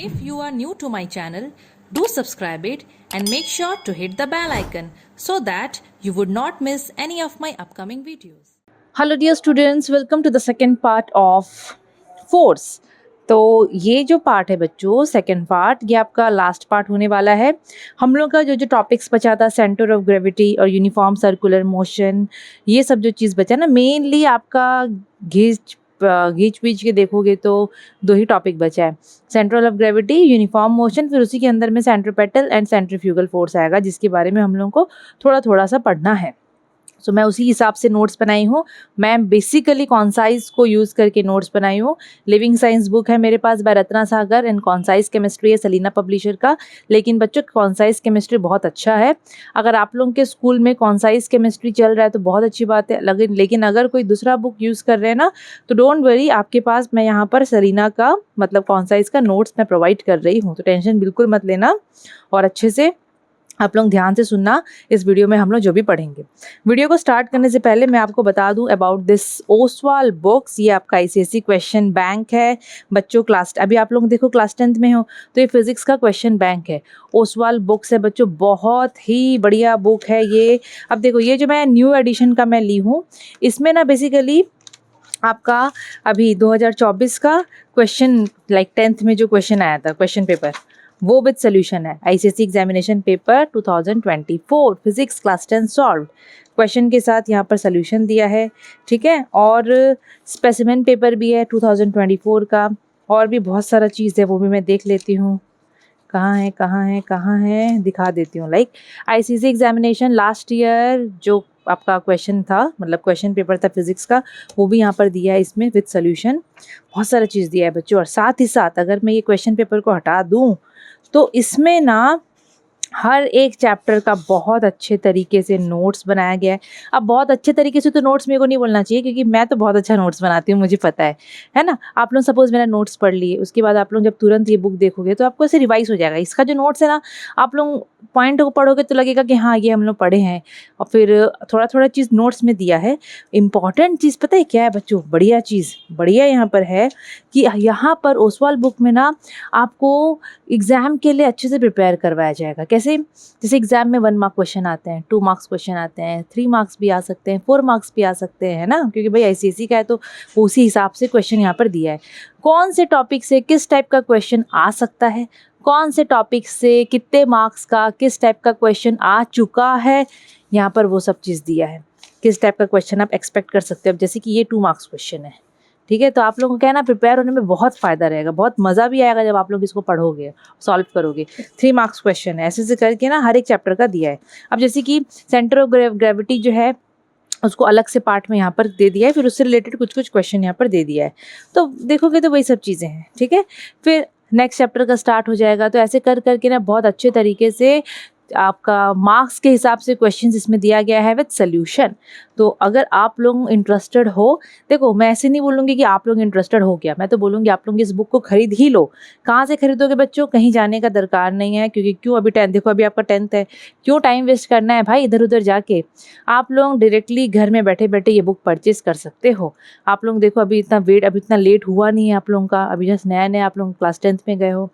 If you are new to my channel, do subscribe it and make sure to hit the bell icon so that you would not miss any of my upcoming videos. Hello dear students, welcome to the second part of force. तो ये जो part है बच्चों, second part, ये आपका last part होने वाला है। हम लोग का जो टॉपिक्स बचा था, सेंटर ऑफ ग्रेविटी और यूनिफॉर्म सर्कुलर मोशन, ये सब जो चीज़ बचा ना, मेनली आपका घींच पीच के देखोगे तो दो ही टॉपिक बचा है, central of gravity, uniform motion, फिर उसी के अंदर में सेंट्रीपेटल एंड सेंट्रीफ्यूगल फोर्स आएगा, जिसके बारे में हम लोग को थोड़ा थोड़ा सा पढ़ना है। सो मैं उसी हिसाब से नोट्स बनाई हूँ। मैं बेसिकली कॉन्साइज को यूज़ करके नोट्स बनाई हूँ। लिविंग साइंस बुक है मेरे पास by Ratna Sagar and concise chemistry है सलीना पब्लिशर का। लेकिन बच्चों, कॉन्साइज केमिस्ट्री बहुत अच्छा है। अगर आप लोगों के स्कूल में कॉन्साइज केमिस्ट्री चल रहा है तो बहुत अच्छी बात है। लेकिन अगर कोई दूसरा बुक यूज़ कर रहे हैं ना, तो डोंट वरी, आपके पास मैं यहाँ पर सलीना का मतलब कॉन्साइज का नोट्स मैं प्रोवाइड कर रही हूँ, तो टेंशन बिल्कुल मत लेना और अच्छे से आप लोग ध्यान से सुनना इस वीडियो में हम लोग जो भी पढ़ेंगे। वीडियो को स्टार्ट करने से पहले मैं आपको बता दूं अबाउट दिस ओसवाल बुक्स। ये आपका आईसीएसई क्वेश्चन बैंक है बच्चों। अभी आप लोग देखो क्लास 10th में हो तो ये फिजिक्स का क्वेश्चन बैंक है। ओसवाल बुक्स है बच्चों, बहुत ही बढ़िया बुक है ये। अब देखो, ये जो मैं न्यू एडिशन का मैं ली हूँ, इसमें ना बेसिकली आपका अभी 2024 का क्वेश्चन, लाइक 10th में जो क्वेश्चन आया था क्वेश्चन पेपर, वो विद सोल्यूशन है। ICSE examination paper 2024 physics class 10 solve question के साथ यहाँ पर सोल्यूशन दिया है, ठीक है। और स्पेसिमेन पेपर भी है 2024 का, और भी बहुत सारा चीज़ है, वो भी मैं देख लेती हूँ। कहाँ है दिखा देती हूँ। Like ICSE examination last year जो आपका क्वेश्चन था, मतलब क्वेश्चन पेपर था फिजिक्स का, वो भी यहाँ पर दिया है इसमें विद सोल्यूशन। बहुत सारा चीज़ दिया है बच्चों। और साथ ही साथ अगर मैं ये क्वेश्चन पेपर को हटा दूँ तो इसमें ना हर एक चैप्टर का बहुत अच्छे तरीके से नोट्स बनाया गया है। अब बहुत अच्छे तरीके से तो नोट्स मेरे को नहीं बोलना चाहिए, क्योंकि मैं तो बहुत अच्छा नोट्स बनाती हूँ, मुझे पता है ना। आप लोग सपोज मेरा नोट्स पढ़ लिए, उसके बाद आप लोग जब तुरंत ये बुक देखोगे तो आपको ऐसे रिवाइज हो जाएगा। इसका जो नोट्स है ना, आप लोग पॉइंट को पढ़ोगे तो लगेगा कि हाँ ये हम लोग पढ़े हैं, और फिर थोड़ा थोड़ा चीज़ नोट्स में दिया है। इंपॉर्टेंट चीज़ पता है क्या है बच्चों? बढ़िया चीज़, बढ़िया यहाँ पर है कि यहाँ पर ओसवाल बुक में ना आपको एग्ज़ाम के लिए अच्छे से प्रिपेयर करवाया जाएगा। कैसे? जैसे एग्ज़ाम में 1 मार्क क्वेश्चन आते हैं, 2 मार्क्स क्वेश्चन आते हैं, 3 मार्क्स भी आ सकते हैं, 4 मार्क्स भी आ सकते हैं, है ना, क्योंकि भाई आईसीएसई का है तो उसी हिसाब से क्वेश्चन यहाँ पर दिया है। कौन से टॉपिक से किस टाइप का क्वेश्चन आ सकता है, कौन से टॉपिक से कितने मार्क्स का किस टाइप का क्वेश्चन आ चुका है, यहाँ पर वो सब चीज़ दिया है। किस टाइप का क्वेश्चन आप एक्सपेक्ट कर सकते हो। अब जैसे कि ये 2 मार्क्स क्वेश्चन है, ठीक है, तो आप लोगों को क्या है ना, प्रिपेयर होने में बहुत फ़ायदा रहेगा, बहुत मज़ा भी आएगा जब आप लोग इसको पढ़ोगे, सॉल्व करोगे। 3 मार्क्स क्वेश्चन है, ऐसे करके ना हर एक चैप्टर का दिया है। अब जैसे कि सेंटर ऑफ ग्रेविटी जो है उसको अलग से पार्ट में यहाँ पर दे दिया है, फिर उससे रिलेटेड कुछ कुछ क्वेश्चन यहाँ पर दे दिया है। तो देखोगे तो वही सब चीज़ें हैं, ठीक है। फिर नेक्स्ट चैप्टर का स्टार्ट हो जाएगा। तो ऐसे कर करके ना बहुत अच्छे तरीके से आपका मार्क्स के हिसाब से क्वेश्चंस इसमें दिया गया है विद सोल्यूशन। तो अगर आप लोग इंटरेस्टेड हो, देखो मैं ऐसे नहीं बोलूँगी कि आप लोग इंटरेस्टेड हो गया, मैं तो बोलूँगी आप लोग इस बुक को खरीद ही लो। कहाँ से खरीदोगे बच्चों? कहीं जाने का दरकार नहीं है, क्योंकि क्यों अभी 10th, देखो अभी आपका 10th है, क्यों टाइम वेस्ट करना है भाई इधर उधर जाके। आप लोग डायरेक्टली घर में बैठे बैठे ये बुक परचेज कर सकते हो। आप लोग देखो अभी इतना लेट हुआ नहीं है आप लोगों का, अभी जस्ट नया नया आप लोग क्लास 10th में गए हो,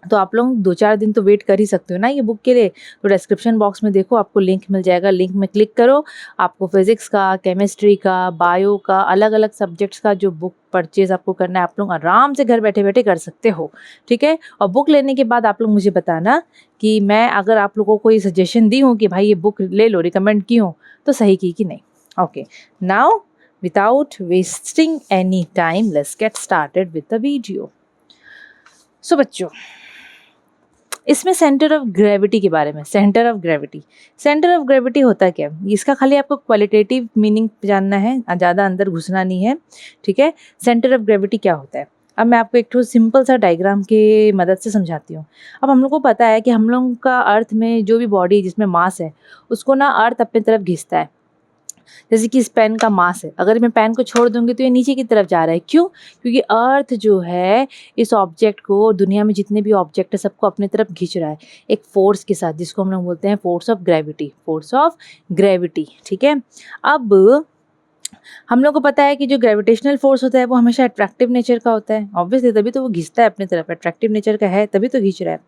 तो आप लोग 2-4 दिन तो वेट कर ही सकते हो ना ये बुक के लिए। तो डिस्क्रिप्शन बॉक्स में देखो आपको लिंक मिल जाएगा, लिंक में क्लिक करो। आपको फिजिक्स का, केमिस्ट्री का, बायो का, अलग अलग सब्जेक्ट्स का जो बुक परचेज आपको करना है, आप लोग आराम से घर बैठे बैठे कर सकते हो, ठीक है। और बुक लेने के बाद आप लोग मुझे बताना कि मैं अगर आप लोगों को ये सजेशन दी हूँ कि भाई ये बुक ले लो, रिकमेंड की हूँ, तो सही की कि नहीं। Okay, now without wasting any time let's get started with the video. So बच्चों, इसमें सेंटर ऑफ ग्रेविटी के बारे में, सेंटर ऑफ ग्रेविटी होता क्या है, इसका खाली आपको क्वालिटेटिव मीनिंग जानना है, ज़्यादा अंदर घुसना नहीं है, ठीक है। सेंटर ऑफ ग्रेविटी क्या होता है, अब मैं आपको एक ठो सिंपल सा डायग्राम के मदद से समझाती हूँ। अब हम लोग को पता है कि हम लोग का अर्थ में जो भी बॉडी जिसमें मास है, उसको ना अर्थ अपनी तरफ खींचता है। जैसे कि इस पेन का मास है, अगर मैं पेन को छोड़ दूंगी तो ये नीचे की तरफ जा रहा है। क्यों? क्योंकि अर्थ जो है इस ऑब्जेक्ट को, दुनिया में जितने भी ऑब्जेक्ट है सबको अपनी तरफ खींच रहा है एक फोर्स के साथ, जिसको हम लोग बोलते हैं फोर्स ऑफ ग्रेविटी, ठीक है। अब हम लोग को पता है कि जो ग्रेविटेशनल फोर्स होता है वो हमेशा अट्रैक्टिव नेचर का होता है, ऑब्वियसली तभी तो वो खींचता है अपनी तरफ, अट्रैक्टिव नेचर का है तभी तो खींच रहा है।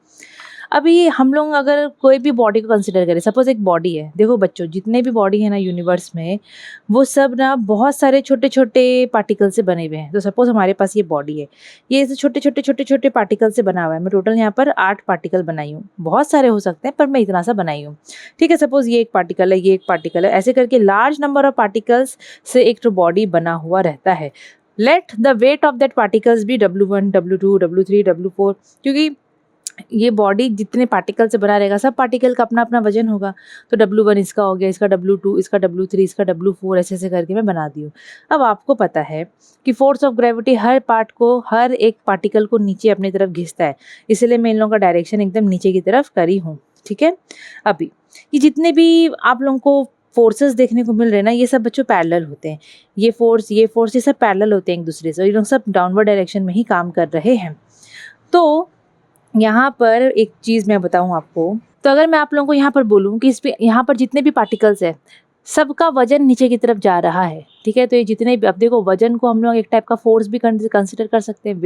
अभी हम लोग अगर कोई भी बॉडी को कंसिडर करें, सपोज एक बॉडी है, देखो बच्चों जितने भी बॉडी है ना यूनिवर्स में, वो सब ना बहुत सारे छोटे छोटे पार्टिकल से बने हुए हैं। तो सपोज हमारे पास ये बॉडी है, ये ऐसे छोटे छोटे छोटे छोटे पार्टिकल से बना हुआ है। मैं टोटल यहाँ पर 8 पार्टिकल बनाई हूँ, बहुत सारे हो सकते हैं पर मैं इतना सा बनाई हूँ, ठीक है। सपोज ये एक पार्टिकल है, ये एक पार्टिकल है, ऐसे करके लार्ज नंबर ऑफ पार्टिकल्स से एक तो बॉडी बना हुआ रहता है। Let the weight of that particles be W1 W2 W3 W4, क्योंकि ये बॉडी जितने पार्टिकल से बना रहेगा, सब पार्टिकल का अपना अपना वजन होगा। तो W1 इसका हो गया, इसका W2, इसका W3, इसका W4, ऐसे ऐसे करके मैं बना दी हूँ। अब आपको पता है कि force of gravity her part को, हर एक पार्टिकल को नीचे अपनी तरफ खींचता है, इसलिए मैं इन लोगों का डायरेक्शन एकदम नीचे की तरफ करी हूँ, ठीक है। अभी ये जितने भी आप लोगों को फोर्सेस देखने को मिल रहे हैं ना, ये सब बच्चों पैरेलल होते हैं। ये फोर्स ये सब पैरेलल होते हैं एक दूसरे से, ये लोग सब डाउनवर्ड डायरेक्शन में ही काम कर रहे हैं। तो यहाँ पर एक चीज़ मैं बताऊँ आपको, तो अगर मैं आप लोगों को यहाँ पर बोलूँ कि इस पे यहाँ पर जितने भी पार्टिकल्स हैं सबका वजन नीचे की तरफ जा रहा है, ठीक है। तो ये जितने भी, अब देखो वजन को हम लोग एक टाइप का फोर्स भी कंसिडर कर सकते हैं।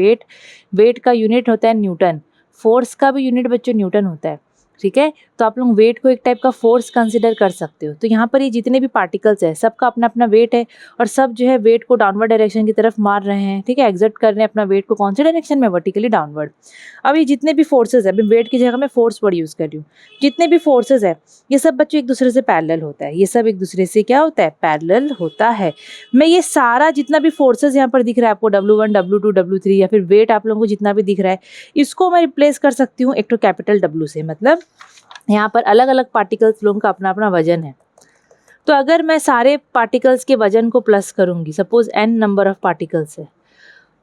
वेट का यूनिट होता है न्यूटन, फोर्स का भी यूनिट बच्चों न्यूटन होता है, ठीक है। तो आप लोग वेट को एक टाइप का फोर्स कंसिडर कर सकते हो। तो यहाँ पर ये जितने भी पार्टिकल्स है सबका अपना अपना वेट है, और सब जो है वेट को डाउनवर्ड डायरेक्शन की तरफ मार रहे हैं, ठीक है, एक्सर्ट कर रहे हैं अपना वेट को कौन से डायरेक्शन में, वर्टिकली डाउनवर्ड। अब ये जितने भी फोर्सेज है, अभी वेट की जगह मैं फोर्स वर्ड यूज़ कर रही हूँ, जितने भी फोर्सेज है ये सब बच्चों एक दूसरे से पैरेलल होता है, ये सब एक दूसरे से क्या होता है, पैरेलल होता है। मैं ये सारा जितना भी फोर्सेज यहाँ पर दिख रहा है आपको, W1 W2 W3, या फिर वेट आप लोगों को जितना भी दिख रहा है, इसको मैं रिप्लेस कर सकती हूँ एक तो कैपिटल W से। मतलब यहाँ पर अलग अलग पार्टिकल्स लोगों का अपना अपना वजन है। तो अगर मैं सारे पार्टिकल्स के वजन को प्लस करूँगी, suppose n number of particles है,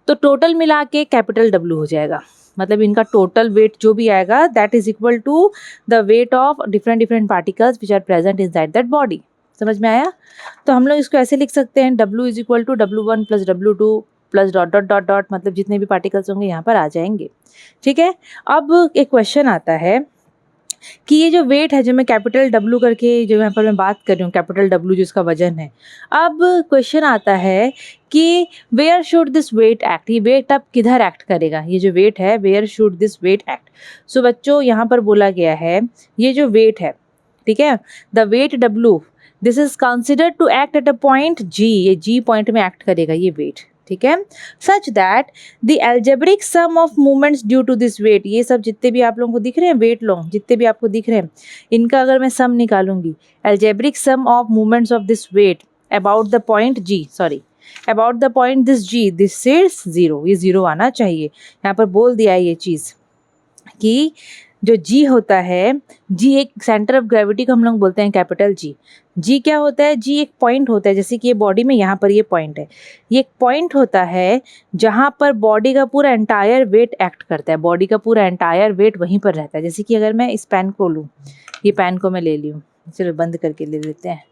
तो टोटल मिला के कैपिटल W हो जाएगा। मतलब इनका टोटल वेट जो भी आएगा that is equal to the weight of different different particles which are present inside that body. समझ में आया? तो हम लोग इसको ऐसे लिख सकते हैं, W is equal to W1 plus W2 plus dot dot dot dot, मतलब जितने भी पार्टिकल्स होंगे यहाँ पर आ जाएंगे, ठीक है। अब एक क्वेश्चन आता है कि ये जो वेट है, जो मैं कैपिटल W करके जो यहाँ पर मैं बात कर रही हूँ, कैपिटल W जो इसका वजन है, अब क्वेश्चन आता है कि where should this weight act, ये वेट अब किधर एक्ट करेगा, ये जो वेट है where should this weight act. So बच्चों यहाँ पर बोला गया है ये जो वेट है, ठीक है, the weight W this is considered to act at a point G, ये G पॉइंट में एक्ट करेगा ये वेट, ठीक है। Such that the algebraic sum of movements due to this weight, ये सब जितने भी आप लोगों को दिख रहे हैं वेट लोग जितने भी आपको दिख रहे हैं, इनका अगर मैं सम निकालूंगी, algebraic sum of movements of this weight about the point G, sorry about the point this G, this is 0, ये 0 आना चाहिए। यहाँ पर बोल दिया है ये चीज़ कि जो G होता है, G एक सेंटर ऑफ ग्रेविटी को हम लोग बोलते हैं कैपिटल G। G क्या होता है, G एक पॉइंट होता है, जैसे कि ये बॉडी में यहाँ पर ये पॉइंट है, ये एक पॉइंट होता है जहाँ पर बॉडी का पूरा एंटायर वेट एक्ट करता है, बॉडी का पूरा एंटायर वेट वहीं पर रहता है। जैसे कि अगर मैं इस पेन को लूँ, ये पेन को मैं ले ली हूँ, चलो बंद करके ले लेते हैं,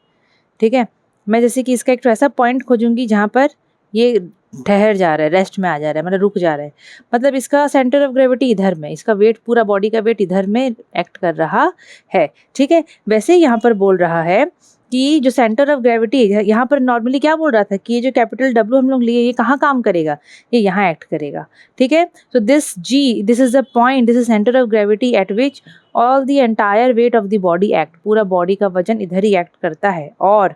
ठीक है। मैं जैसे कि इसका एक तो ऐसा पॉइंट खोजूंगी जहाँ पर ये ठहर जा रहा है, रेस्ट में आ जा रहा है, मतलब रुक जा रहा है, मतलब इसका सेंटर ऑफ ग्रेविटी इधर में, इसका वेट पूरा बॉडी का वेट इधर में एक्ट कर रहा है, ठीक है। वैसे ही यहाँ पर बोल रहा है कि जो सेंटर ऑफ ग्रेविटी यहाँ पर नॉर्मली क्या बोल रहा था कि ये जो कैपिटल W हम लोग लिए, ये कहाँ काम करेगा, ये यहाँ एक्ट करेगा, ठीक है। तो this G, this is the point, this is centre of gravity eight which all the entire weight of the body act, पूरा बॉडी का वजन इधर ही एक्ट करता है। और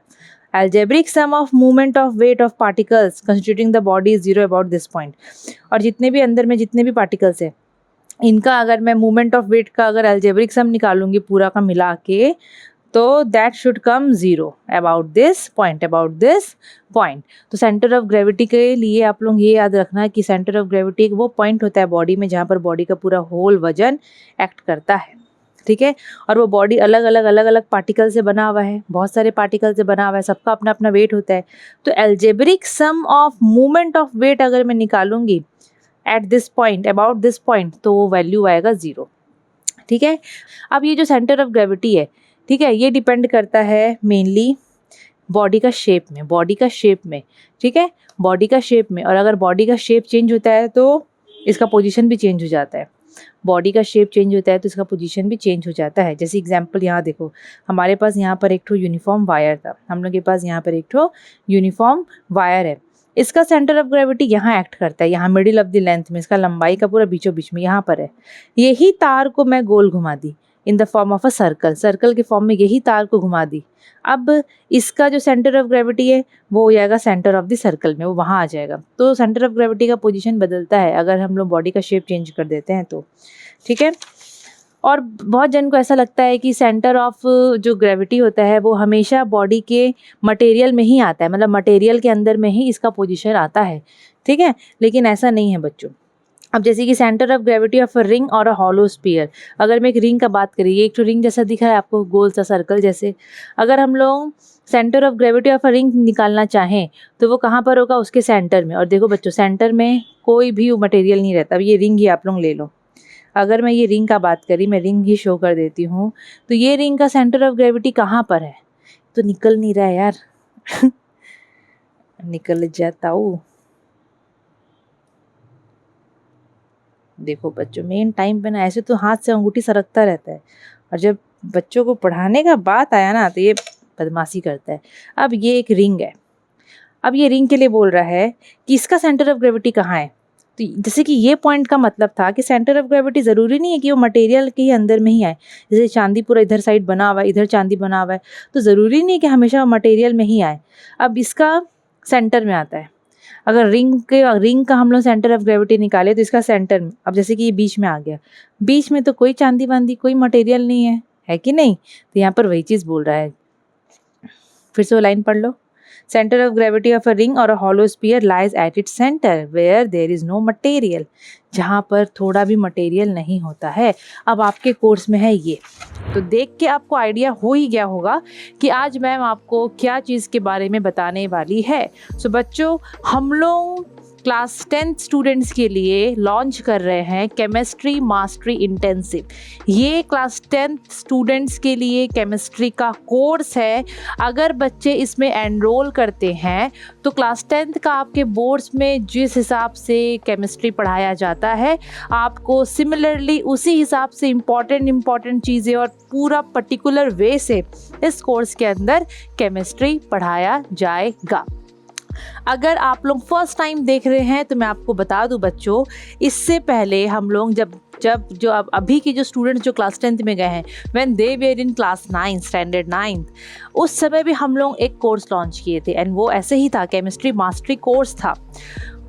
algebraic sum of movement of weight of particles constituting the body is 0 about this point, और जितने भी अंदर में जितने भी पार्टिकल्स है इनका अगर मैं मूवमेंट ऑफ वेट का अगर algebraic sum निकालूंगी पूरा का मिला के, तो that should come 0 about this point, about this point. तो सेंटर ऑफ ग्रेविटी के लिए आप लोग ये याद रखना कि सेंटर ऑफ ग्रेविटी एक वो पॉइंट होता है बॉडी में जहाँ पर बॉडी का पूरा होल वजन एक्ट करता है, ठीक है। और वो बॉडी अलग अलग पार्टिकल से बना हुआ है, बहुत सारे पार्टिकल से बना हुआ है, सबका अपना अपना वेट होता है। तो algebraic sum of movement of weight अगर मैं निकालूंगी at this point, about this point, तो वो वैल्यू आएगा 0, ठीक है। अब ये जो सेंटर ऑफ ग्रेविटी है, ठीक है, ये डिपेंड करता है मेनली बॉडी का शेप में, बॉडी का शेप में, ठीक है, बॉडी का शेप में। और अगर बॉडी का शेप चेंज होता है तो इसका पोजीशन भी चेंज हो जाता है। बॉडी का शेप चेंज होता है तो इसका पोजीशन भी चेंज हो जाता है। जैसे एग्जांपल यहाँ देखो, हमारे पास यहाँ पर एक ठो यूनिफॉर्म वायर था, हम लोग के पास यहाँ पर एक ठो यूनिफॉर्म वायर है। इसका सेंटर ऑफ ग्रेविटी यहाँ एक्ट करता है, यहाँ मिडिल ऑफ द लेंथ में, इसका लंबाई का पूरा बीचों बीच में यहाँ पर है। यही तार को मैं गोल घुमा दी in the form of a circle, circle के फॉर्म में यही तार को घुमा दी। अब इसका जो सेंटर ऑफ ग्रेविटी है वो हो जाएगा सेंटर ऑफ द सर्कल में, वो वहाँ आ जाएगा। तो सेंटर ऑफ ग्रेविटी का पोजीशन बदलता है अगर हम लोग बॉडी का शेप चेंज कर देते हैं तो, ठीक है। और बहुत जन को ऐसा लगता है कि सेंटर ऑफ जो ग्रेविटी होता है वो हमेशा बॉडी के मटेरियल में ही आता है, मतलब मटेरियल के अंदर में ही इसका पोजीशन आता है, ठीक है। लेकिन ऐसा नहीं है बच्चों। अब जैसे कि centre of gravity of a ring और अ हॉलो स्फीयर, अगर मैं एक रिंग का बात करें, ये एक तो रिंग जैसा दिखा है आपको, गोल सा सर्कल जैसे। अगर हम लोग centre of gravity of a ring निकालना चाहें तो वो कहाँ पर होगा, उसके सेंटर में। और देखो बच्चों, सेंटर में कोई भी मटेरियल नहीं रहता। अब ये रिंग ही आप लोग ले लो, अगर मैं ये रिंग का बात करी, मैं रिंग ही शो कर देती हूँ, तो ये रिंग का सेंटर ऑफ ग्रेविटी कहाँ पर है, तो निकल नहीं रहा है यार निकल जाता हूँ। देखो बच्चों, मेन टाइम पे ना ऐसे तो हाथ से अंगूठी सरकता रहता है, और जब बच्चों को पढ़ाने का बात आया ना तो ये बदमाशी करता है। अब ये एक रिंग है, अब ये रिंग के लिए बोल रहा है कि इसका सेंटर ऑफ ग्रेविटी कहाँ है। तो जैसे कि ये पॉइंट का मतलब था कि सेंटर ऑफ ग्रेविटी ज़रूरी नहीं है कि वो मटेरियल के ही अंदर में ही आए। जैसे चांदी पूरा इधर साइड बना हुआ है, इधर चांदी बना हुआ है, तो ज़रूरी नहीं है कि हमेशा मटेरियल में ही आए। अब इसका सेंटर में आता है। अगर रिंग का हम लोग सेंटर ऑफ ग्रेविटी निकाले तो इसका सेंटर में, अब जैसे कि ये बीच में आ गया, बीच में तो कोई चांदी वांदी कोई मटेरियल नहीं है कि नहीं। तो यहाँ पर वही चीज़ बोल रहा है। फिर से वो लाइन पढ़ लो। Centre of gravity of a ring और a hollow sphere lies at its centre where there is no material, जहाँ पर थोड़ा भी मटेरियल नहीं होता है। अब आपके कोर्स में है ये, तो देख के आपको आइडिया हो ही गया होगा कि आज मैम आपको क्या चीज़ के बारे में बताने वाली है। सो बच्चों, हम लोग क्लास 10th स्टूडेंट्स के लिए लॉन्च कर रहे हैं केमिस्ट्री मास्टरी इंटेंसिव। ये क्लास 10th स्टूडेंट्स के लिए केमिस्ट्री का कोर्स है। अगर बच्चे इसमें एनरोल करते हैं तो क्लास 10th का आपके बोर्ड्स में जिस हिसाब से केमिस्ट्री पढ़ाया जाता है, आपको सिमिलरली उसी हिसाब से इम्पॉर्टेंट चीज़ें और पूरा पर्टिकुलर वे से इस कोर्स के अंदर केमिस्ट्री पढ़ाया जाएगा। अगर आप लोग फर्स्ट टाइम देख रहे हैं तो मैं आपको बता दूं बच्चों, इससे पहले हम लोग जब जो अभी के जो स्टूडेंट्स जो क्लास 10th में गए हैं, when they were in class 9 standard 9, उस समय भी हम लोग एक कोर्स लॉन्च किए थे एंड वो ऐसे ही था, केमिस्ट्री मास्टरी कोर्स था।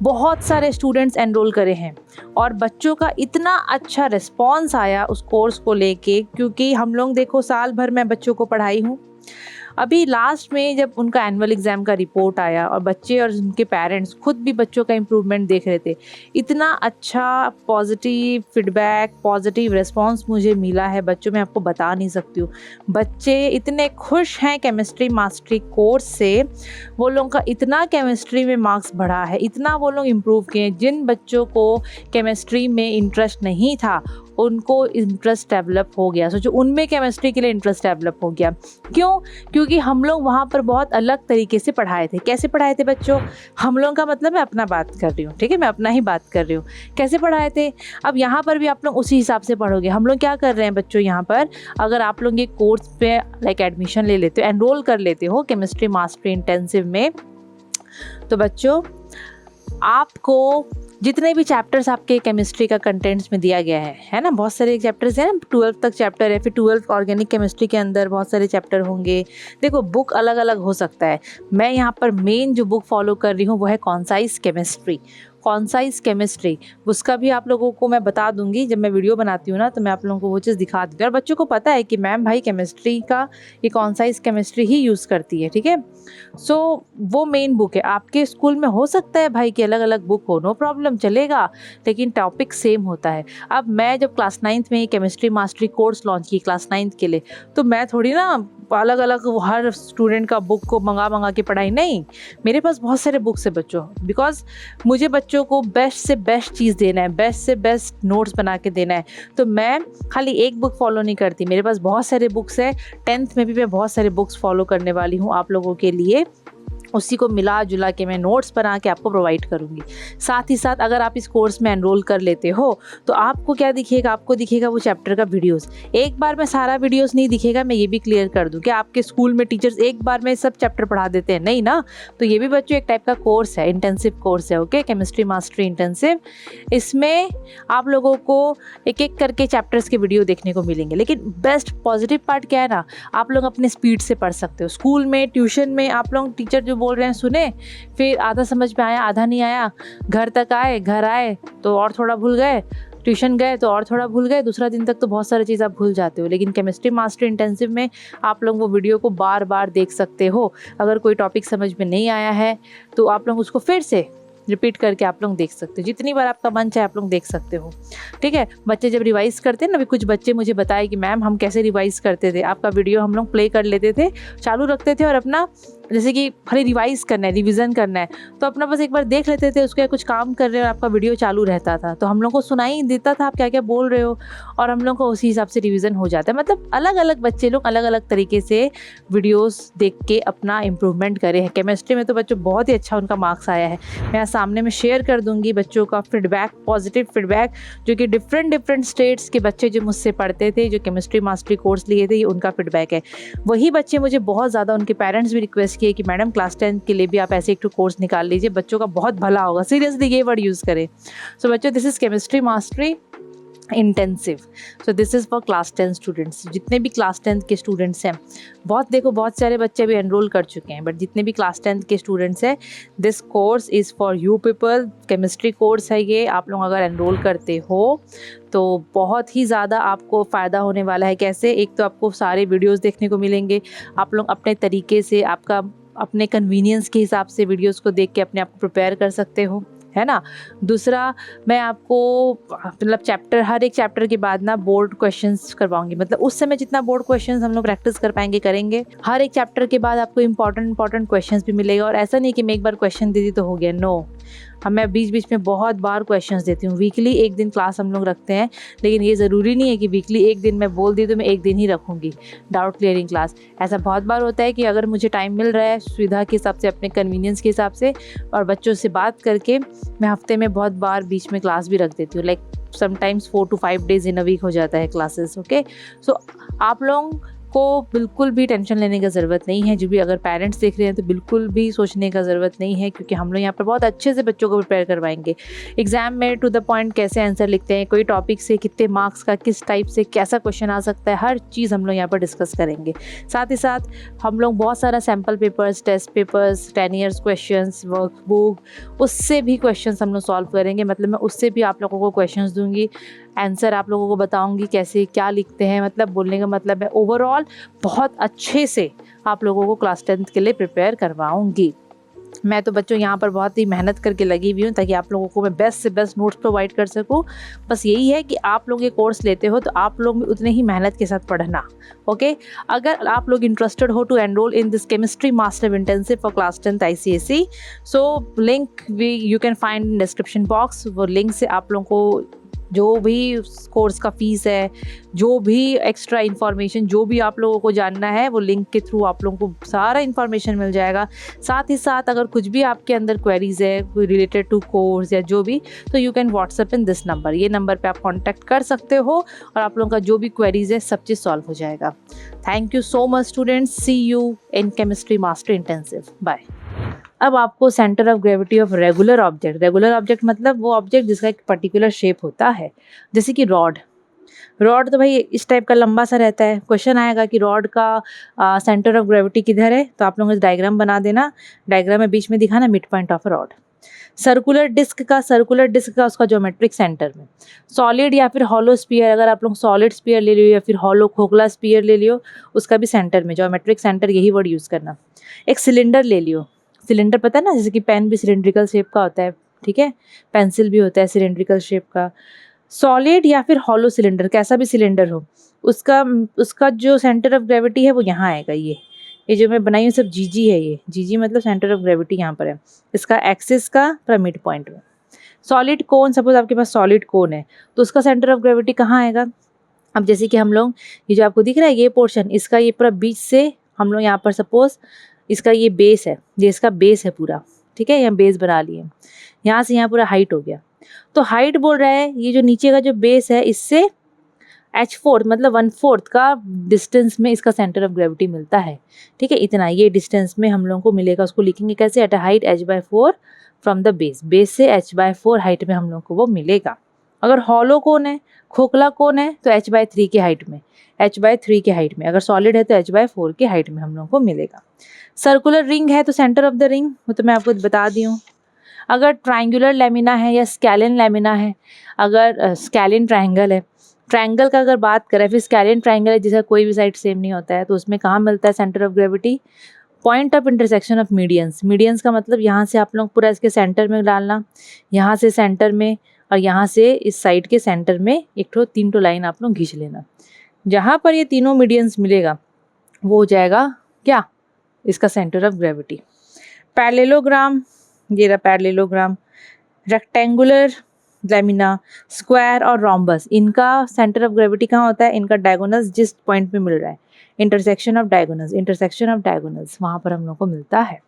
बहुत सारे स्टूडेंट्स एनरोल करे हैं और बच्चों का इतना अच्छा रिस्पॉन्स आया उस कोर्स को लेके, क्योंकि हम लोग देखो साल भर मैं बच्चों को पढ़ाई हूँ। अभी लास्ट में जब उनका एनुअल एग्ज़ाम का रिपोर्ट आया और बच्चे और उनके पेरेंट्स खुद भी बच्चों का इम्प्रूवमेंट देख रहे थे, इतना अच्छा पॉजिटिव फीडबैक, पॉजिटिव रिस्पांस मुझे मिला है बच्चों, मैं आपको बता नहीं सकती हूँ। बच्चे इतने खुश हैं केमिस्ट्री मास्टरी कोर्स से, वो लोगों का इतना केमिस्ट्री में मार्क्स बढ़ा है, इतना वो लोग इम्प्रूव किए। जिन बच्चों को केमिस्ट्री में इंटरेस्ट नहीं था उनको इंटरेस्ट डेवलप हो गया, सोचो उनमें केमिस्ट्री के लिए इंटरेस्ट डेवलप हो गया। क्यों? क्योंकि हम लोग वहाँ पर बहुत अलग तरीके से पढ़ाए थे। कैसे पढ़ाए थे बच्चों? हम लोगों का मतलब मैं अपना बात कर रही हूँ, ठीक है, मैं अपना ही बात कर रही हूँ। कैसे पढ़ाए थे? अब यहाँ पर भी आप लोग उसी हिसाब से पढ़ोगे। हम लोग क्या कर रहे हैं बच्चों, यहाँ पर अगर आप लोग ये कोर्स पे लाइक एडमिशन ले लेते हो, एनरोल कर लेते हो केमिस्ट्री मास्टरी इंटेंसिव में, तो बच्चों आपको जितने भी चैप्टर्स आपके केमिस्ट्री का कंटेंट्स में दिया गया है ना, बहुत सारे चैप्टर्स हैं ना, 12 तक चैप्टर है, फिर 12 ऑर्गेनिक केमिस्ट्री के अंदर बहुत सारे चैप्टर होंगे। देखो बुक अलग अलग हो सकता है, मैं यहाँ पर मेन जो बुक फॉलो कर रही हूँ वो है कॉन्साइज केमिस्ट्री। उसका भी आप लोगों को मैं बता दूंगी जब मैं वीडियो बनाती हूँ ना, तो मैं आप लोगों को वो चीज़ दिखा दूँगी। और बच्चों को पता है कि मैम भाई केमिस्ट्री का ये कॉन्साइज केमिस्ट्री ही यूज़ करती है, ठीक है। सो वो मेन बुक है। आपके स्कूल में हो सकता है भाई कि अलग अलग बुक हो, नो प्रॉब्लम, चलेगा, लेकिन टॉपिक सेम होता है। अब मैं जब क्लास 9th में केमिस्ट्री मास्टरी कोर्स लॉन्च की क्लास 9th के लिए, तो मैं थोड़ी ना अलग अलग हर स्टूडेंट का बुक को मंगा के पढ़ाई, नहीं, मेरे पास बहुत सारे बुक्स है बच्चों, बिकॉज मुझे बच्चों को बेस्ट से बेस्ट चीज़ देना है, बेस्ट से बेस्ट नोट्स बना के देना है। तो मैं खाली एक बुक फॉलो नहीं करती, मेरे पास बहुत सारे बुक्स है। 10th में भी मैं बहुत सारे बुक्स फॉलो करने वाली हूँ आप लोगों के लिए। उसी को मिला जुला के मैं नोट्स बना के आपको प्रोवाइड करूँगी। साथ ही साथ अगर आप इस कोर्स में एनरोल कर लेते हो तो आपको क्या दिखेगा, आपको दिखेगा वो चैप्टर का वीडियोस। एक बार में सारा वीडियोस नहीं दिखेगा, मैं ये भी क्लियर कर दूँ कि आपके स्कूल में टीचर्स एक बार में सब चैप्टर पढ़ा देते हैं, नहीं ना। तो ये भी बच्चों एक टाइप का कोर्स है, इंटेंसिव कोर्स है, ओके, केमिस्ट्री मास्टरी इंटेंसिव। इसमें आप लोगों को एक एक करके चैप्टर्स के वीडियो देखने को मिलेंगे। लेकिन बेस्ट पॉजिटिव पार्ट क्या है ना, आप लोग अपने स्पीड से पढ़ सकते हो। स्कूल में, ट्यूशन में आप लोग टीचर जो बोल रहे हैं सुने, फिर आधा समझ में आया, आधा नहीं आया, घर आए तो और थोड़ा भूल गए, ट्यूशन गए तो और थोड़ा भूल गए, दूसरा दिन तक तो बहुत सारी चीज़ आप भूल जाते हो। लेकिन केमिस्ट्री मास्टर इंटेंसिव में आप लोग वो वीडियो को बार बार देख सकते हो। अगर कोई टॉपिक समझ में नहीं आया है तो आप लोग उसको फिर से रिपीट करके आप लोग देख सकते हो, जितनी बार आपका मन चाहे आप लोग देख सकते हो, ठीक है। बच्चे जब रिवाइज करते हैं ना, अभी कुछ बच्चे मुझे बताए कि मैम हम कैसे रिवाइज करते थे, आपका वीडियो हम लोग प्ले कर लेते थे, चालू रखते थे और अपना जैसे कि खाली रिवाइज करना है, रिवीजन करना है, तो अपना बस एक बार देख लेते थे, उसके कुछ काम कर रहे हो और आपका वीडियो चालू रहता था, तो हम लोग को सुनाई देता था आप क्या क्या बोल रहे हो और हम लोग को उसी हिसाब से रिवीजन हो जाता है। मतलब अलग अलग बच्चे लोग अलग अलग तरीके से वीडियोस देख के अपना इम्प्रूवमेंट करे हैं। केमिस्ट्री में तो बच्चों बहुत ही अच्छा उनका मार्क्स आया है। मैं यहाँ सामने में शेयर कर दूँगी बच्चों का फीडबैक, पॉजिटिव फीडबैक, जो कि डिफरेंट स्टेट्स के बच्चे जो मुझसे पढ़ते थे, जो केमिस्ट्री मास्टरी कोर्स लिए थे, ये उनका फीडबैक है। वही बच्चे मुझे बहुत ज़्यादा, उनके पेरेंट्स भी रिक्वेस्ट किए कि मैडम क्लास 10 के लिए भी आप ऐसे एक कोर्स निकाल लीजिए, बच्चों का बहुत भला होगा। सीरियसली ये वर्ड यूज़ करें। सो बच्चों, this is chemistry mastery intensive. So this is for class 10 students. जितने भी क्लास 10 के स्टूडेंट्स हैं, बहुत सारे बच्चे भी एनरोल कर चुके हैं, बट जितने भी क्लास 10 के स्टूडेंट्स हैं, this course is for you people. Chemistry course है ये। आप लोग अगर एनरोल करते हो तो बहुत ही ज़्यादा आपको फ़ायदा होने वाला है। कैसे? एक तो आपको सारे वीडियोज़ देखने को मिलेंगे, आप लोग अपने तरीके से, आपका अपने कन्वीनियंस के हिसाब से वीडियोज़ को देख के अपने आप को प्रिपेयर कर सकते हो, है ना। दूसरा, मैं आपको मतलब हर एक चैप्टर के बाद ना बोर्ड क्वेश्चंस करवाऊंगी। मतलब उस समय जितना बोर्ड क्वेश्चंस हम लोग प्रैक्टिस कर पाएंगे करेंगे। हर एक चैप्टर के बाद आपको इंपॉर्टेंट क्वेश्चंस भी मिलेगा। और ऐसा नहीं कि मैं एक बार क्वेश्चन दे दी तो हो गया, नो। मैं बीच बीच में बहुत बार क्वेश्चंस देती हूँ। वीकली एक दिन क्लास हम लोग रखते हैं, लेकिन ये ज़रूरी नहीं है कि वीकली एक दिन मैं बोल दी तो मैं एक दिन ही रखूँगी डाउट क्लियरिंग क्लास। ऐसा बहुत बार होता है कि अगर मुझे टाइम मिल रहा है सुविधा के हिसाब से, अपने कन्वीनियंस के हिसाब से, और बच्चों से बात करके मैं हफ्ते में बहुत बार बीच में क्लास भी रख देती हूँ। Like sometimes 4 to 5 days in a week हो जाता है क्लासेस, ओके। सो आप लोग को बिल्कुल भी टेंशन लेने की ज़रूरत नहीं है। जो भी अगर पेरेंट्स देख रहे हैं तो बिल्कुल भी सोचने का ज़रूरत नहीं है, क्योंकि हम लोग यहाँ पर बहुत अच्छे से बच्चों को प्रिपेयर करवाएंगे। एग्ज़ाम में टू द पॉइंट कैसे आंसर लिखते हैं, कोई टॉपिक से कितने मार्क्स का, किस टाइप से कैसा क्वेश्चन आ सकता है, हर चीज़ हम लोग यहाँ पर डिस्कस करेंगे। साथ ही साथ हम लोग बहुत सारा sample papers, test papers, 10 years questions, workbook, उससे भी क्वेश्चंस हम लोग सॉल्व करेंगे। मतलब मैं उससे भी आप लोगों को क्वेश्चंस दूंगी, आंसर आप लोगों को बताऊंगी कैसे क्या लिखते हैं। मतलब बोलने का मतलब है ओवरऑल बहुत अच्छे से आप लोगों को क्लास 10th के लिए प्रिपेयर करवाऊंगी। मैं तो बच्चों यहाँ पर बहुत ही मेहनत करके लगी हुई हूँ ताकि आप लोगों को मैं बेस्ट से बेस्ट नोट्स प्रोवाइड कर सकूँ। बस यही है कि आप लोग ये कोर्स लेते हो तो आप लोग भी उतने ही मेहनत के साथ पढ़ना, ओके। अगर आप लोग इंटरेस्टेड हो to enroll in this chemistry master intensive for class 10th ICSE, so link you can find in description box. वो लिंक से आप लोगों को जो भी कोर्स का फ़ीस है, जो भी एक्स्ट्रा इन्फॉर्मेशन, जो भी आप लोगों को जानना है, वो लिंक के थ्रू आप लोगों को सारा इन्फॉर्मेशन मिल जाएगा। साथ ही साथ अगर कुछ भी आपके अंदर क्वेरीज़ है कोई रिलेटेड टू कोर्स या जो भी, तो you can WhatsApp in this number. ये नंबर पे आप कांटेक्ट कर सकते हो और आप लोगों का जो भी क्वेरीज़ है सब चीज़ सॉल्व हो जाएगा। Thank you so much students, see you in chemistry master intensive, bye. अब आपको centre of gravity of regular object मतलब वो ऑब्जेक्ट जिसका एक पर्टिकुलर शेप होता है, जैसे कि रॉड तो भाई इस टाइप का लंबा सा रहता है। क्वेश्चन आएगा कि रॉड का सेंटर ऑफ ग्रेविटी किधर है, तो आप लोगों को डायग्राम बना देना। डायग्राम में बीच में दिखाना mid point of rod. Circular disc का उसका ज्योमेट्रिक सेंटर में। सॉलिड या फिर हॉलो स्फीयर, अगर आप लोग सॉलिड स्फीयर ले लियो या फिर हॉलो खोखला स्फीयर ले लियो, उसका भी सेंटर में ज्योमेट्रिक सेंटर, यही वर्ड यूज़ करना। एक सिलेंडर ले लियो, सिलेंडर पता है ना, जैसे कि पेन भी सिलेंड्रिकल शेप का होता है, ठीक है, पेंसिल भी होता है सिलेंड्रिकल शेप का। सॉलिड या फिर हॉलो सिलेंडर, कैसा भी सिलेंडर हो, उसका जो सेंटर ऑफ ग्रेविटी है वो यहाँ आएगा। ये जो मैं बनाई हूँ सब जीजी है, ये जीजी मतलब सेंटर ऑफ ग्रेविटी यहाँ पर है, इसका एक्सिस का पूरा मिड पॉइंट में। सॉलिड कोन, सपोज आपके पास सॉलिड कोन है तो उसका सेंटर ऑफ ग्रेविटी कहाँ आएगा। अब जैसे कि हम लोग ये जो आपको दिख रहा है ये पोर्शन, इसका ये पूरा बीच से हम लोग यहाँ पर सपोज इसका ये बेस है, ये इसका बेस है पूरा, ठीक है, यहाँ बेस बना लिए, यहाँ से यहाँ पूरा हाइट हो गया। तो हाइट बोल रहा है ये जो नीचे का जो बेस है इससे h4 मतलब 1/4 का डिस्टेंस में इसका सेंटर ऑफ ग्रेविटी मिलता है, ठीक है, इतना ये डिस्टेंस में हम लोगों को मिलेगा। उसको लिखेंगे कैसे, at a height h/4 from the base, base से h/4 हाइट में हम लोग को वो मिलेगा। अगर हॉलो कोन है, खोखला कोन है, तो h/3 की हाइट में, h/3 की हाइट में, अगर सॉलिड है तो h/4 की हाइट में हम लोग को मिलेगा। सर्कुलर रिंग है तो सेंटर ऑफ द रिंग, वो तो मैं आपको बता दी हूँ। अगर ट्राइंगुलर लेमिना है या स्कैलिन लेमिना है, अगर स्कैलिन ट्राइंगल है, ट्राइंगल का अगर बात करें, फिर स्कैलिन ट्राइंगल है जिसका कोई भी साइड सेम नहीं होता है, तो उसमें कहाँ मिलता है centre of gravity, point of intersection of medians. Medians का मतलब यहाँ से आप लोग पूरा इसके सेंटर में डालना, यहाँ से सेंटर में, और यहाँ से इस साइड के सेंटर में एक ठो 3 लाइन आप लोग खींच लेना। जहाँ पर ये तीनों मीडियंस मिलेगा वो हो जाएगा क्या, इसका सेंटर ऑफ ग्रेविटी। पैरेललोग्राम, ये रहा पैरेललोग्राम, रेक्टेंगुलर लेमिना, स्क्वायर और रोम्बस, इनका सेंटर ऑफ ग्रेविटी कहाँ होता है, इनका डायगोनल्स जिस पॉइंट पे मिल रहा है, इंटरसेक्शन ऑफ डायगोनल्स, वहाँ पर हम लोग को मिलता है,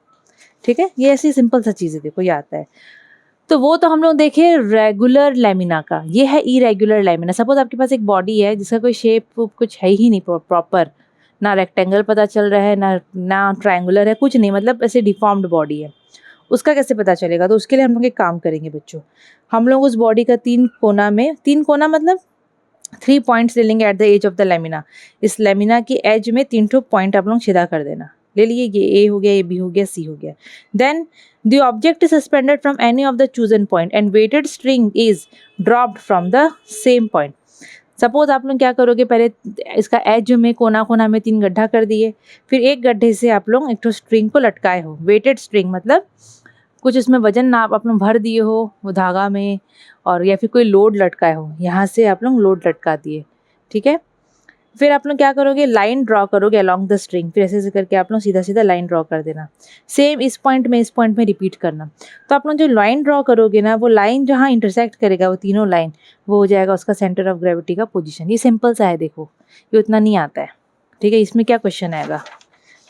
ठीक है। ये ऐसी सिंपल सा चीज़ है, देखो ये आता है। तो वो तो हम लोग देखे रेगुलर लेमिना का, ये है इरेगुलर लेमिना। सपोज आपके पास एक बॉडी है जिसका कोई शेप कुछ है ही नहीं प्रॉपर, ना रेक्टेंगल पता चल रहा है, ना ट्रायंगुलर है, कुछ नहीं, मतलब ऐसे डिफॉर्म्ड बॉडी है, उसका कैसे पता चलेगा। तो उसके लिए हम लोग एक काम करेंगे बच्चों, हम लोग उस बॉडी का 3 कोना मतलब 3 पॉइंट्स ले लेंगे at the edge of the lamina. इस लेमिना की एज में 3 पॉइंट आप लोग सीधा कर देना, ले लिए, ये ए हो गया, ये बी हो गया, सी हो गया। Then the object is suspended from any of the chosen point and weighted string is dropped from the same point. Suppose आप लोग क्या करोगे, पहले इसका एज में कोना में 3 गड्ढा कर दिए, फिर एक गड्ढे से आप लोग एक तो स्ट्रिंग को लटकाए हो। वेटेड स्ट्रिंग मतलब कुछ इसमें वजन ना आप लोग भर दिए हो वो धागा में, और या फिर कोई लोड लटकाए हो, यहाँ से आप लोग लोड लटका दिए, ठीक है। फिर आप लोग क्या करोगे, लाइन ड्रॉ करोगे अलॉन्ग द स्ट्रिंग, फिर ऐसे करके आप लोग सीधा लाइन ड्रॉ कर देना। सेम इस पॉइंट में रिपीट करना। तो आप लोग जो लाइन ड्रॉ करोगे ना, वो लाइन जहाँ इंटरसेक्ट करेगा, वो तीनों लाइन, वो हो जाएगा उसका सेंटर ऑफ ग्रेविटी का पोजीशन। ये सिंपल सा है, देखो ये उतना नहीं आता है, ठीक है। इसमें क्या क्वेश्चन आएगा,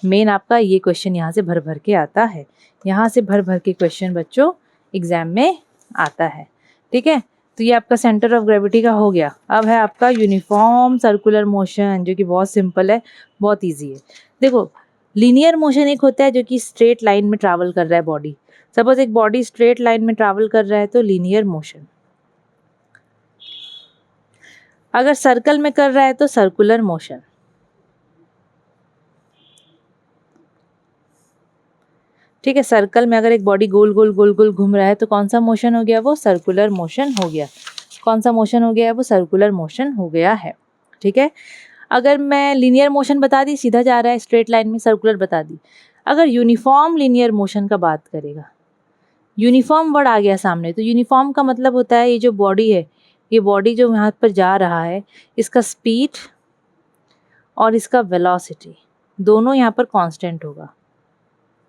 मेन आपका ये क्वेश्चन यहाँ से भर के आता है, यहाँ से भर के क्वेश्चन बच्चों एग्जाम में आता है, ठीक है। तो ये आपका सेंटर ऑफ ग्रेविटी का हो गया। अब है आपका यूनिफॉर्म सर्कुलर मोशन, जो कि बहुत सिंपल है, बहुत इजी है। देखो लीनियर मोशन एक होता है जो कि स्ट्रेट लाइन में ट्रैवल कर रहा है बॉडी। सपोज एक बॉडी स्ट्रेट लाइन में ट्रैवल कर रहा है तो लीनियर मोशन। अगर सर्कल में कर रहा है तो सर्कुलर मोशन, ठीक है। सर्कल में अगर एक बॉडी गोल गोल घूम रहा है तो कौन सा मोशन हो गया, वो सर्कुलर मोशन हो गया। कौन सा मोशन हो गया है, वो सर्कुलर मोशन हो गया है, ठीक है। अगर मैं लीनियर मोशन बता दी, सीधा जा रहा है स्ट्रेट लाइन में, सर्कुलर बता दी। अगर यूनिफॉर्म लीनियर मोशन का बात करेगा, यूनिफॉर्म वर्ड आ गया सामने, तो यूनिफॉर्म का मतलब होता है ये जो बॉडी है, ये बॉडी जो यहाँ पर जा रहा है, इसका स्पीड और इसका वेलोसिटी दोनों यहाँ पर कांस्टेंट होगा।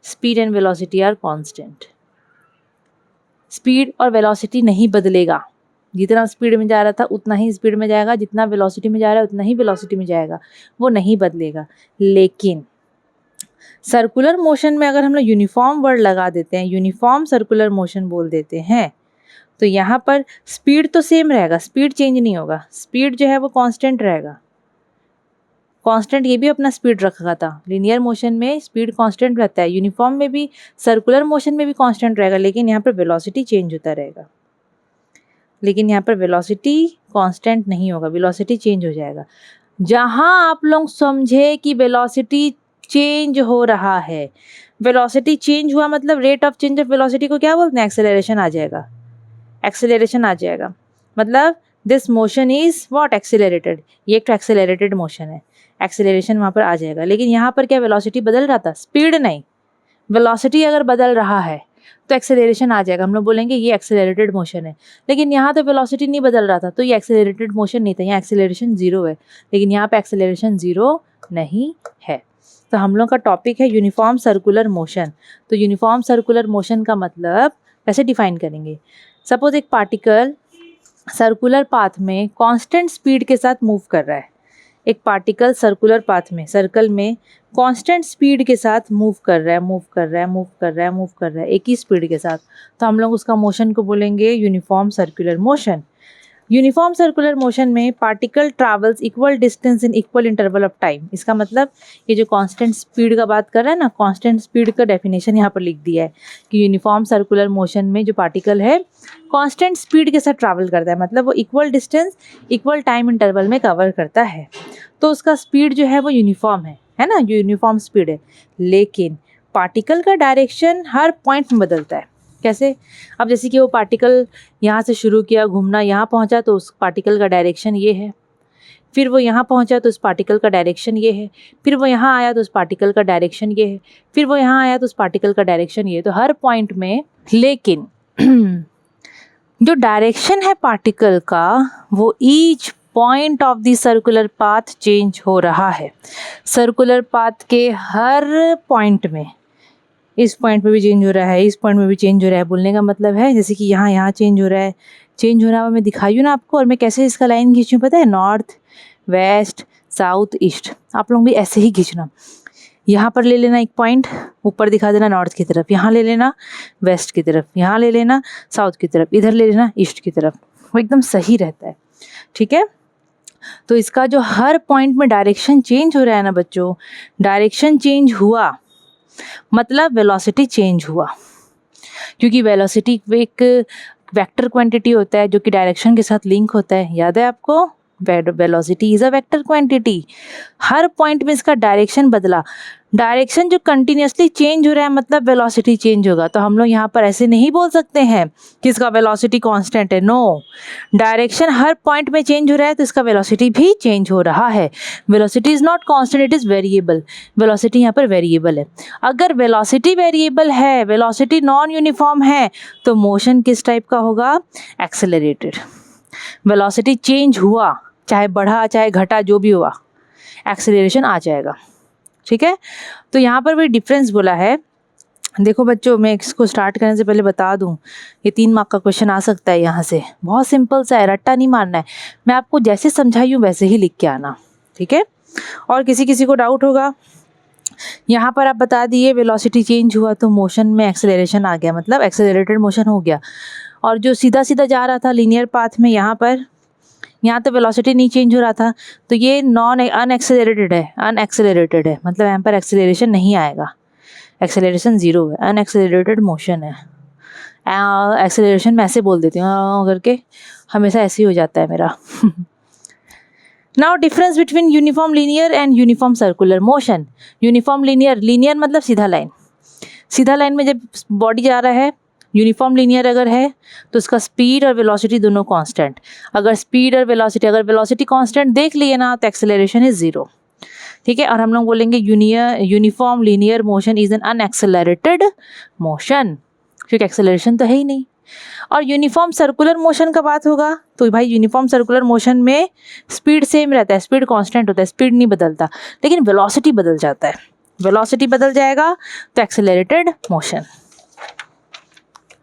Speed and velocity are constant. Speed और वेलोसिटी नहीं बदलेगा, जितना स्पीड में जा रहा था उतना ही स्पीड में जाएगा, जितना वेलोसिटी में जा रहा है उतना ही वेलोसिटी में जाएगा, वो नहीं बदलेगा। लेकिन सर्कुलर मोशन में अगर हम लोग यूनिफॉर्म वर्ड लगा देते हैं, यूनिफॉर्म सर्कुलर मोशन बोल देते हैं, तो यहाँ पर स्पीड तो सेम रहेगा, स्पीड चेंज नहीं होगा, स्पीड जो है वो कांस्टेंट रहेगा। कांस्टेंट ये भी अपना स्पीड रखा था, लीनियर मोशन में स्पीड कांस्टेंट रहता है, यूनिफॉर्म में भी, सर्कुलर मोशन में भी कांस्टेंट रहेगा, लेकिन यहाँ पर वेलोसिटी चेंज होता रहेगा। लेकिन यहाँ पर वेलोसिटी कांस्टेंट नहीं होगा, वेलोसिटी चेंज हो जाएगा। जहाँ आप लोग समझे कि वेलोसिटी चेंज हो रहा है, वेलोसिटी चेंज हुआ मतलब rate of change of velocity को क्या बोलते हैं, एक्सेलरेशन आ जाएगा। एक्सेलरेशन आ जाएगा मतलब this motion is what, accelerated. ये एक एक्सेलरेटेड मोशन है, एक्सेलरेशन वहाँ पर आ जाएगा। लेकिन यहाँ पर क्या वेलोसिटी बदल रहा था, स्पीड नहीं, वेलोसिटी अगर बदल रहा है तो एक्सेलरेशन आ जाएगा। हम लोग बोलेंगे ये एक्सेलरेटेड मोशन है। लेकिन यहाँ तो वेलोसिटी नहीं बदल रहा था, तो ये एक्सेलरेटेड मोशन नहीं था, यहाँ एक्सेलरेशन 0 है। लेकिन यहाँ पे एक्सेलरेशन 0 नहीं है। तो हम लोग का टॉपिक है यूनिफॉर्म सर्कुलर मोशन। तो यूनिफॉर्म सर्कुलर मोशन का मतलब कैसे डिफाइन करेंगे। सपोज एक पार्टिकल सर्कुलर पाथ में कांस्टेंट स्पीड के साथ मूव कर रहा है, एक पार्टिकल सर्कुलर पाथ में, सर्कल में कांस्टेंट स्पीड के साथ मूव कर रहा है, एक ही स्पीड के साथ, तो हम लोग उसका मोशन को बोलेंगे uniform circular motion. Uniform circular motion में particle travels equal distance in equal interval of time. इसका मतलब ये जो कांस्टेंट स्पीड का बात कर रहा है ना, कांस्टेंट स्पीड का डेफिनेशन यहाँ पर लिख दिया है कि यूनिफॉर्म सर्कुलर मोशन में जो पार्टिकल है कांस्टेंट स्पीड के साथ ट्रैवल करता है, मतलब वो equal distance equal time interval में कवर करता है, तो उसका स्पीड जो है वो यूनिफॉर्म है ना, यूनिफॉर्म स्पीड है। लेकिन पार्टिकल का डायरेक्शन हर पॉइंट में बदलता है। कैसे? अब जैसे कि वो पार्टिकल यहाँ से शुरू किया घूमना, यहाँ पहुँचा तो उस पार्टिकल का डायरेक्शन ये है, फिर वो यहाँ पहुँचा तो उस पार्टिकल का डायरेक्शन ये है, फिर वो यहाँ आया तो उस पार्टिकल का डायरेक्शन ये है, फिर वो यहाँ आया तो उस पार्टिकल का डायरेक्शन ये है, तो हर पॉइंट में। लेकिन जो डायरेक्शन है पार्टिकल का वो each point of the circular path change हो रहा है। सर्कुलर पाथ के हर पॉइंट में, इस पॉइंट पे भी चेंज हो रहा है, इस पॉइंट में भी चेंज हो रहा है। बोलने का मतलब है जैसे कि यहाँ चेंज हो रहा है, चेंज हो रहा है, मैं दिखाई हूँ ना आपको। और मैं कैसे इसका लाइन खींचूँ पता है? North, west, south, east. आप लोग भी ऐसे ही खींचना। यहाँ पर ले लेना एक पॉइंट, ऊपर दिखा देना नॉर्थ की तरफ, यहाँ ले लेना वेस्ट की तरफ, यहाँ ले लेना साउथ की तरफ, इधर ले लेना ईस्ट की तरफ। वो एकदम सही रहता है, ठीक है। तो इसका जो हर पॉइंट में डायरेक्शन चेंज हो रहा है ना बच्चों, डायरेक्शन चेंज हुआ मतलब वेलोसिटी चेंज हुआ, क्योंकि वेलोसिटी एक वेक्टर क्वांटिटी होता है जो कि डायरेक्शन के साथ लिंक होता है। याद है आपको? Velocity is a vector quantity. Her point में इसका डायरेक्शन बदला, डायरेक्शन जो कंटिन्यूसली चेंज हो रहा है मतलब वेलोसिटी चेंज होगा। तो हम लोग यहाँ पर ऐसे नहीं बोल सकते हैं कि इसका वेलोसिटी कांस्टेंट है। नो, डायरेक्शन हर पॉइंट में चेंज हो रहा है तो इसका वेलोसिटी भी चेंज हो रहा है। Velocity is not constant, it is variable. Velocity यहाँ पर वेरिएबल है। अगर वेलोसिटी वेरिएबल है, वेलोसिटी नॉन यूनिफॉर्म है, तो मोशन किस टाइप का होगा? एक्सेलरेटेड। वेलोसिटी चेंज हुआ, चाहे बढ़ा चाहे घटा, जो भी हुआ, एक्सेलरेशन आ जाएगा, ठीक है। तो यहाँ पर भी डिफरेंस बोला है। देखो बच्चों, मैं इसको स्टार्ट करने से पहले बता दूं, ये 3 मार्क का क्वेश्चन आ सकता है यहाँ से। बहुत सिंपल सा है, रट्टा नहीं मारना है। मैं आपको जैसे समझाई हूँ वैसे ही लिख के आना, ठीक है। और किसी को डाउट होगा, यहाँ पर आप बता दिए वेलोसिटी चेंज हुआ तो मोशन में एक्सेलरेशन आ गया, मतलब एक्सेलरेटेड मोशन हो गया। और जो सीधा सीधा जा रहा था लीनियर पाथ में, यहाँ तो वेलोसिटी नहीं चेंज हो रहा था, तो ये अनएक्सेलरेटेड है, मतलब यहाँ पर एक्सेलरेशन नहीं आएगा, एक्सेलरेशन 0 है, अनएक्सेलरेटेड मोशन है। एक्सेलरेशन मैं ऐसे बोल देती हूँ करके, हमेशा ऐसे ही हो जाता है मेरा। Now difference between uniform linear and uniform circular motion. Uniform linear मतलब सीधा लाइन में जब बॉडी जा रहा है। यूनिफॉर्म लीनियर अगर है तो उसका स्पीड और वेलोसिटी दोनों कांस्टेंट। अगर वेलोसिटी कांस्टेंट देख लिए ना तो एक्सेलरेशन इज 0, ठीक है। और हम लोग बोलेंगे uniform linear motion is an unaccelerated motion, क्योंकि एक्सेलरेशन तो है ही नहीं। और यूनिफॉर्म सर्कुलर मोशन का बात होगा तो भाई यूनिफॉर्म सर्कुलर मोशन में स्पीड सेम रहता है, स्पीड कांस्टेंट होता है, स्पीड नहीं बदलता, लेकिन वेलोसिटी बदल जाता है। वेलोसिटी बदल जाएगा तो एक्सेलरेटेड मोशन।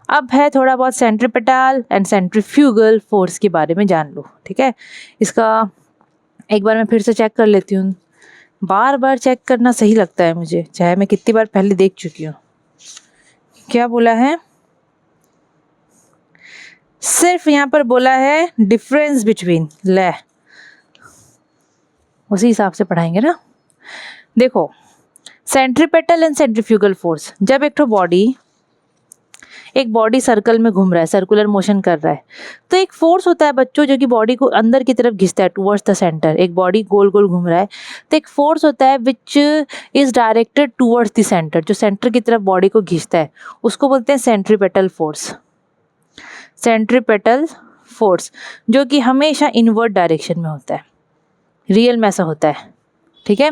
अब है थोड़ा बहुत सेंट्रीपेटल एंड सेंट्रीफ्यूगल फोर्स के बारे में जान लो, ठीक है। इसका एक बार मैं फिर से चेक कर लेती हूँ। बार बार चेक करना सही लगता है मुझे, चाहे मैं कितनी बार पहले देख चुकी हूँ। क्या बोला है? सिर्फ यहाँ पर बोला है डिफरेंस बिटवीन, ले उसी हिसाब से पढ़ाएंगे ना। देखो, सेंट्रीपेटल एंड सेंट्रीफ्यूगल फोर्स, जब एक बॉडी सर्कल में घूम रहा है, सर्कुलर मोशन कर रहा है, तो एक फोर्स होता है बच्चों जो कि बॉडी को अंदर की तरफ घिसता है, टुवर्ड्स द सेंटर। एक बॉडी गोल गोल घूम रहा है तो एक फोर्स होता है which is directed towards the centre, जो सेंटर की तरफ बॉडी को घिसता है, उसको बोलते हैं सेंट्रीपेटल फोर्स। सेंट्रीपेटल फोर्स जो कि हमेशा इनवर्ड डायरेक्शन में होता है, रियल में ऐसा होता है, ठीक है।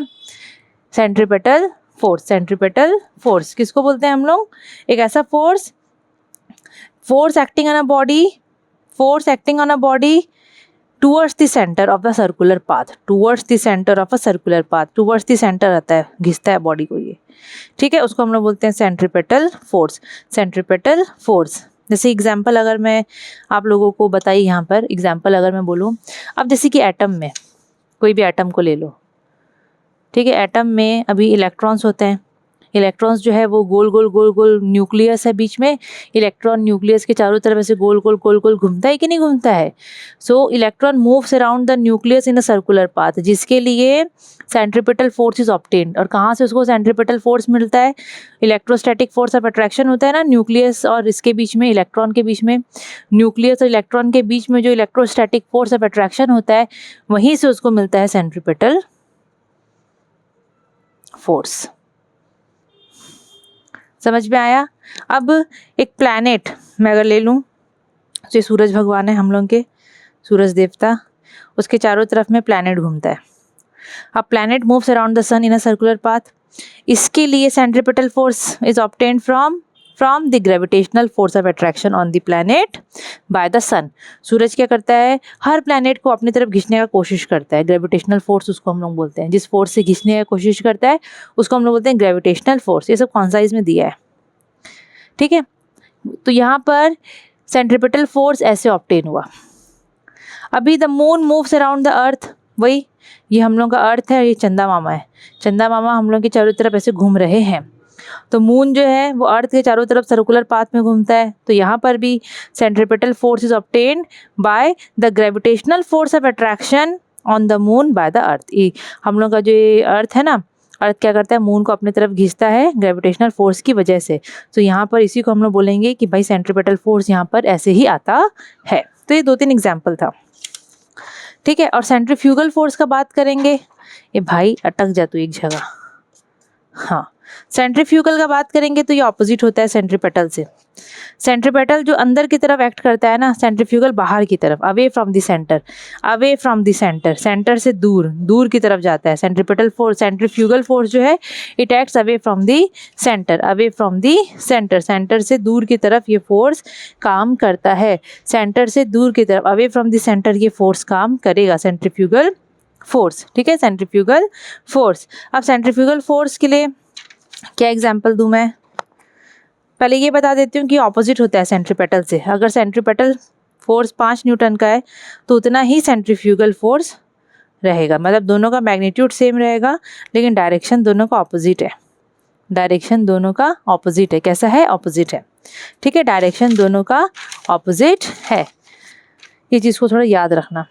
सेंट्रीपेटल फोर्स किसको बोलते हैं हम लोग? एक ऐसा force acting on a body towards the center of the circular path, towards the center आता है, घिसता है बॉडी को ये, ठीक है। उसको हम लोग बोलते हैं सेंट्रीपेटल फोर्स। जैसे एग्जांपल अगर मैं आप लोगों को बताई, यहाँ पर एग्जांपल अगर मैं बोलूँ, अब जैसे कि एटम में कोई भी एटम को ले लो, ठीक है। एटम में अभी इलेक्ट्रॉन्स होते हैं, इलेक्ट्रॉन्स जो है वो गोल गोल गोल गोल न्यूक्लियस है बीच में, इलेक्ट्रॉन न्यूक्लियस के चारों तरफ ऐसे गोल गोल गोल गोल घूमता है कि नहीं घूमता है। सो electron moves around the nucleus in a circular path, जिसके लिए सेंट्रीपिटल फोर्स इज ऑब्टेन्ड। और कहाँ से उसको सेंट्रीपिटल फोर्स मिलता है? इलेक्ट्रोस्टैटिक फोर्स ऑफ अट्रैक्शन होता है ना न्यूक्लियस और इसके बीच में, इलेक्ट्रॉन के बीच में, न्यूक्लियस और इलेक्ट्रॉन के बीच में जो इलेक्ट्रोस्टैटिक फोर्स ऑफ अट्रैक्शन होता है, वहीं से उसको मिलता है सेंट्रीपिटल फोर्स। समझ में आया? अब एक प्लैनेट मैं अगर ले लूँ, जो सूरज भगवान है हम लोग के, सूरज देवता, उसके चारों तरफ में प्लैनेट घूमता है। अब planet moves around the sun in a circular path. इसके लिए centripetal force is obtained from the gravitational force of attraction on the planet by the sun. सूरज क्या करता है? हर प्लैनेट को अपनी तरफ खींचने का कोशिश करता है। ग्रेविटेशनल फोर्स उसको हम लोग बोलते हैं, जिस फोर्स से खींचने का कोशिश करता है उसको हम लोग बोलते हैं ग्रेविटेशनल फोर्स। ये सब कौन सा इसमें दिया है, ठीक है। तो यहाँ पर सेंट्रीपिटल फोर्स ऐसे ऑब्टेन हुआ। अभी the moon moves around the earth, वही ये हम लोग का अर्थ है और ये चंदा मामा है। चंदा मामा हम लोग के चारों तरफ ऐसे घूम रहे हैं। तो मून जो है वो अर्थ के चारों तरफ सर्कुलर पाथ में घूमता है। तो यहाँ पर भी centripetal force is obtained by the gravitational force of attraction on the moon by the earth. हम लोग का जो ये अर्थ है ना, अर्थ क्या करता है? मून को अपनी तरफ खींचता है ग्रेविटेशनल फोर्स की वजह से। तो यहाँ पर इसी को हम लोग बोलेंगे कि भाई सेंट्रीपिटल फोर्स यहाँ पर ऐसे ही आता है। तो ये 2-3 एग्जाम्पल था, ठीक है। और सेंट्रीफ्यूगल फोर्स का बात करेंगे। ये भाई अटक जा तू एक जगह। हाँ, सेंट्रीफ्यूगल का बात करेंगे तो ये ऑपोजिट होता है सेंट्रीपेटल से। सेंट्रीपेटल जो अंदर की तरफ एक्ट करता है ना, सेंट्रीफ्यूगल बाहर की तरफ, away from the centre, away from the centre, centre से दूर, दूर की तरफ जाता है। सेंट्रीपेटल फोर्स, सेंट्रीफ्यूगल फोर्स जो है it acts away from the centre, away from the centre, centre से दूर की तरफ ये फोर्स काम करता है। सेंटर से दूर की तरफ, अवे फ्रॉम द सेंटर, ये फोर्स काम करेगा, सेंट्रीफ्यूगल फोर्स, ठीक है। Centrifugal force. अब सेंट्रीफ्यूगल फोर्स के लिए क्या एग्जाम्पल दूं मैं? पहले ये बता देती हूँ कि ऑपोजिट होता है सेंट्रीपेटल से। अगर सेंट्रीपेटल फोर्स 5 न्यूटन का है तो उतना ही सेंट्रीफ्यूगल फोर्स रहेगा, मतलब दोनों का मैग्नीट्यूड सेम रहेगा लेकिन डायरेक्शन दोनों का ऑपोजिट है। डायरेक्शन दोनों का ऑपोजिट है। कैसा है? ऑपोजिट है, ठीक है। डायरेक्शन दोनों का ऑपोजिट है, ये चीज़ को थोड़ा याद रखना।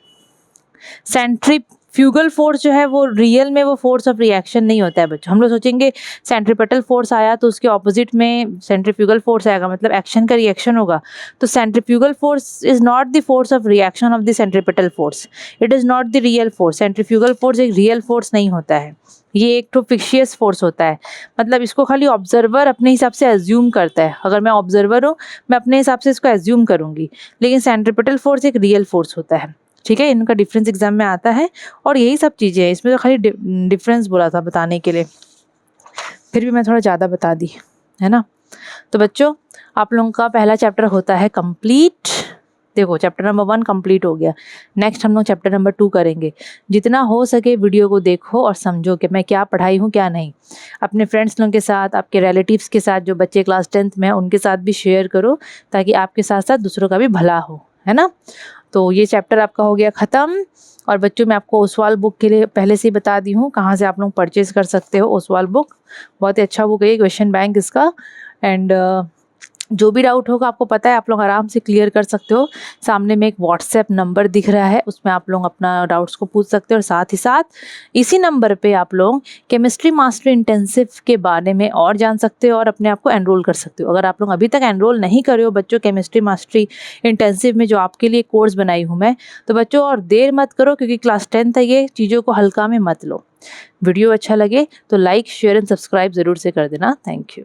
सेंट्रीफ्यूगल फोर्स जो है वो रियल में वो फोर्स ऑफ रिएक्शन नहीं होता है बच्चों। हम लोग सोचेंगे सेंट्रीपेटल फोर्स आया तो उसके ऑपोजिट में सेंट्रीफ्यूगल फोर्स आएगा, मतलब एक्शन का रिएक्शन होगा। तो centrifugal force is not the force of reaction of the centripetal force, it is not the real force. Centrifugal force एक रियल फोर्स नहीं होता है, ये एक तो फिक्शियस फोर्स होता है। मतलब इसको खाली ऑब्जर्वर अपने हिसाब से एज्यूम करता है। अगर मैं ऑब्जर्वर हूँ, मैं अपने हिसाब से इसको एज्यूम करूँगी, लेकिन सेंट्रीपेटल फोर्स एक रियल फोर्स होता है, ठीक है। इनका डिफरेंस एग्जाम में आता है और यही सब चीज़ें हैं। इसमें तो खाली डिफरेंस बोला था बताने के लिए, फिर भी मैं थोड़ा ज़्यादा बता दी, है ना। तो बच्चों आप लोगों का पहला चैप्टर होता है कंप्लीट। देखो चैप्टर नंबर 1 कंप्लीट हो गया। नेक्स्ट हम लोग चैप्टर नंबर 2 करेंगे। जितना हो सके वीडियो को देखो और समझो कि मैं क्या पढ़ाई हूँ क्या नहीं। अपने फ्रेंड्स लोगों के साथ, आपके रिलेटिव्स के साथ, जो बच्चे क्लास 10th में हैं उनके साथ भी शेयर करो, ताकि आपके साथ साथ दूसरों का भी भला हो, है ना। तो ये चैप्टर आपका हो गया ख़त्म। और बच्चों मैं आपको ओसवाल बुक के लिए पहले से ही बता दी हूँ कहाँ से आप लोग परचेज़ कर सकते हो। ओसवाल बुक बहुत ही अच्छा बुक है, क्वेश्चन बैंक इसका। एंड जो भी डाउट होगा आपको पता है, आप लोग आराम से क्लियर कर सकते हो। सामने में एक व्हाट्सएप नंबर दिख रहा है, उसमें आप लोग अपना डाउट्स को पूछ सकते हो। और साथ ही साथ इसी नंबर पे आप लोग केमिस्ट्री मास्टरी इंटेंसिव के बारे में और जान सकते हो और अपने आप को एनरोल कर सकते हो। अगर आप लोग अभी तक एनरोल नहीं करे हो बच्चों केमिस्ट्री मास्टरी इंटेंसिव में, जो आपके लिए कोर्स बनाई हूँ मैं, तो बच्चों और देर मत करो, क्योंकि क्लास 10th है, ये चीज़ों को हल्का में मत लो। वीडियो अच्छा लगे तो लाइक, शेयर एंड सब्सक्राइब ज़रूर से कर देना। Thank you.